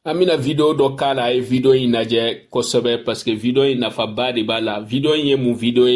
Amina video do kala e video inaje kosebe parce que video inafa ba de bala video ye mu video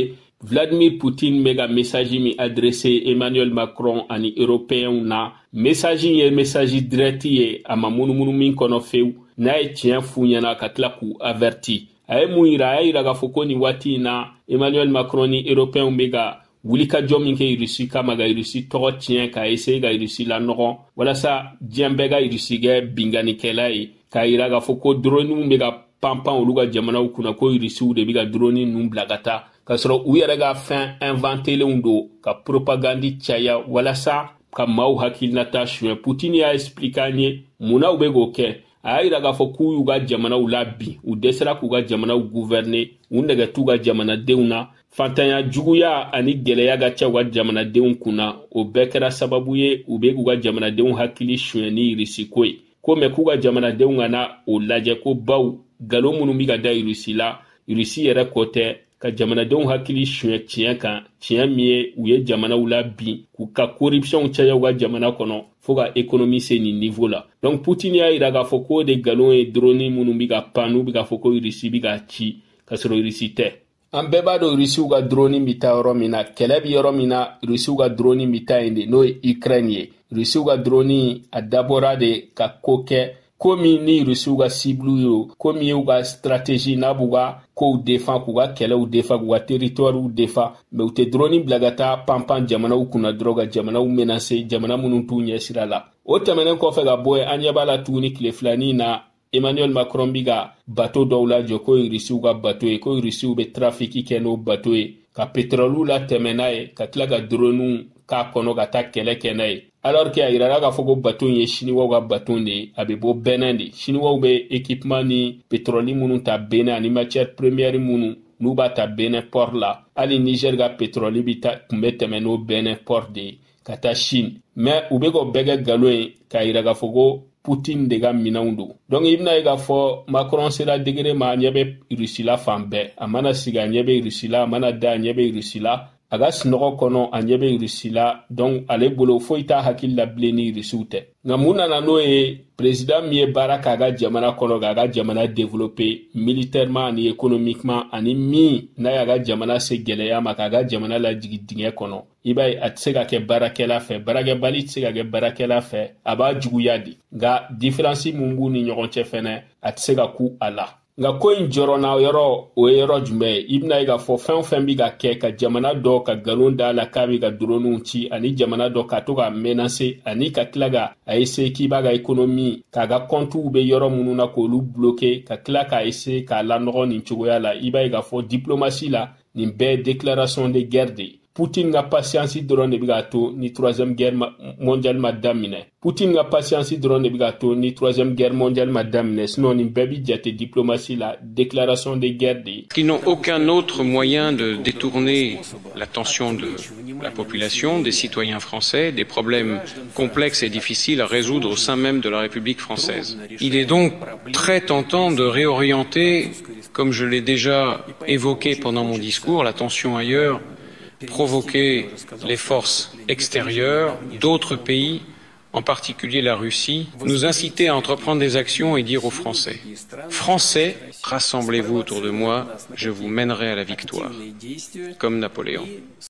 Vladimir Poutine mega message mi adressé Emmanuel Macron ani européen na message ye message direct ye ama munu min kono few na e tien funyana katla ku averti ay muira ay raga foko ni wati na Emmanuel Macron ni européen mega wulika jomin ke Russie kama ga Russie to tien ka essayer ga Russie la no wala sa diambega Russie ge bingani kelai ka iraga foko drone mega pampan oluga jamana kuna ko Russie de biga drone num blagata kasoro u yɛrɛ ka fɛn inventelenw do ka propagandi caya walasa ka maaw hakilinata suɲɛ Poutine y'a expliqué an ye munna u bɛ k'o kɛ a y'a yira k'a fɔ k'u y'u ka jamanaw labin u dɛsɛra k'u ka jamanaw gouverner u nɛgɛ t'u ka jamanadenw na fantanya juguya ani gɛlɛya ka ca u ka jamanadenw kunna o bɛɛ kɛra sababu ye u bɛ k'u ka jamanadenw hakili suɲɛ ni Russie ko ye ko mɛ k'u ka jamanadenw kana o lajɛ ko baw nkalon minnu bɛ ka da Russie la Russie yɛrɛ kɔ tɛ ka jamanadenw hakili suɲɛ tiɲɛ kan tiɲɛ min ye u ye jamanaw la bin k'u ka corruption caya u ka jamana kɔnɔ fo ka économie se nin niveau la donc Poutine y'a yira k'a fɔ k'o de nkalon ye drone minnu bɛ ka pan n'u bɛ ka fɔ ko Russie bɛ ka ci ka sɔrɔ Russie tɛ an bɛɛ b'a dɔn Russie ka drone bɛ taa yɔrɔ min na kɛlɛ bɛ yɔrɔ min na Russie ka drone bɛ taa yen de n'o ye Ukraine ye Russie ka drone a dabɔra de ka ko kɛ komi ni Russie ka cible yo komi y'u ka stratégie n'a b'u ka kow défend k'u ka kɛlɛw défend k'u ka territoire défend mais u tɛ drone bila ka taa panpan jamanaw kunna dɔrɔn ka jamanaw menacer jamana minnu t'u ɲɛ sira la o tɛmɛnen kɔfɛ ka bɔ yen an ɲɛ b'a la tuguni tile filanin na Emmanuel Macron bi ka bateau dɔw lajɔ ko Russie ka bateau ye ko Russie bɛ trafic kɛ n'o bateau ye ka pétrole la tɛmɛ n'a ye ka tila ka drone k'a kɔnɔ ka taa kɛlɛ kɛ n'a ye alors que a yirala k'a fɔ ko bateau ye chinois ka bateau de ye a bɛ bɔ Benin de chinois bɛ équipement ni pétrole minnu ta Benin ani matière première minnu n'u b'a ta Benin port la hali Niger ka pétrole bi ta kun bɛ tɛmɛ n'o Benin port de ye ka taa Chine mais u bɛ k'o bɛɛ kɛ nkalon ye k'a yira k'a fɔ ko Poutine de ka minɛnw don donc i bɛna ye k'a fɔ Macron sera degré ma a ɲɛ bɛ Russie la fan bɛɛ a mana sigi a ɲɛ bɛ Russie la a mana da a ɲɛ bɛ Russie la a ka sunɔgɔ kɔnɔ a ɲɛ bɛ Russie la donc ale bolo foyi t'a hakili la bilen ni Russiw tɛ nka mun nana n'o ye président min ye baara k'a ka jamana kɔnɔ k'a ka jamana développer militairement ani économiquement ani min n'a y'a ka jamana se gɛlɛya ma k'a ka jamana lajigin dingɛ kɔnɔ i b'a ye a tɛ se ka kɛ baarakɛla fɛ baarakɛbali tɛ se ka kɛ baarakɛla fɛ a b'a juguya de nka différence mun b'u ni ɲɔgɔn cɛ fɛnɛ a tɛ se ka ku a la nka ko in jɔrɔna yɔrɔ o ye yɔrɔ jumɛn ye i bɛna ye k'a fɔ fɛn o fɛn bɛ ka kɛ ka jamana dɔ ka nkalon da la k'a bɛ ka dronew ci ani jamana dɔ ka to ka menacer ani ka tila ka a essayer k'i b'a ka économie k'a ka comptes bɛ yɔrɔ minnu na k'olu bloquer ka tila k'a essayer k'a lanɔgɔ nin cogoya la i b'a ye k'a fɔ diplomatie la nin bɛɛ ye déclaration de guerre de ye Poutine ka patience dɔrɔn de bɛ k'a to ni troisième guerre mondiale ma daminɛ Poutine ka patience dɔrɔn de bɛ k'a to ni troisième guerre mondiale ma daminɛ sinon nin bɛɛ bɛ jate diplomatie la déclaration de guerre de ye. Qui n'ont aucun autre moyen de détourner l'attention de la population, des citoyens français, des problèmes complexes et difficiles à résoudre au sein même de la République française. Il est donc très tentant de réorienter, comme je l'ai déjà évoqué pendant mon discours, l'attention ailleurs, provoquer les forces extérieures d'autres pays, en particulier la Russie, nous inciter à entreprendre des actions et dire aux Français « Français, rassemblez-vous autour de moi, je vous mènerai à la victoire », comme Napoléon.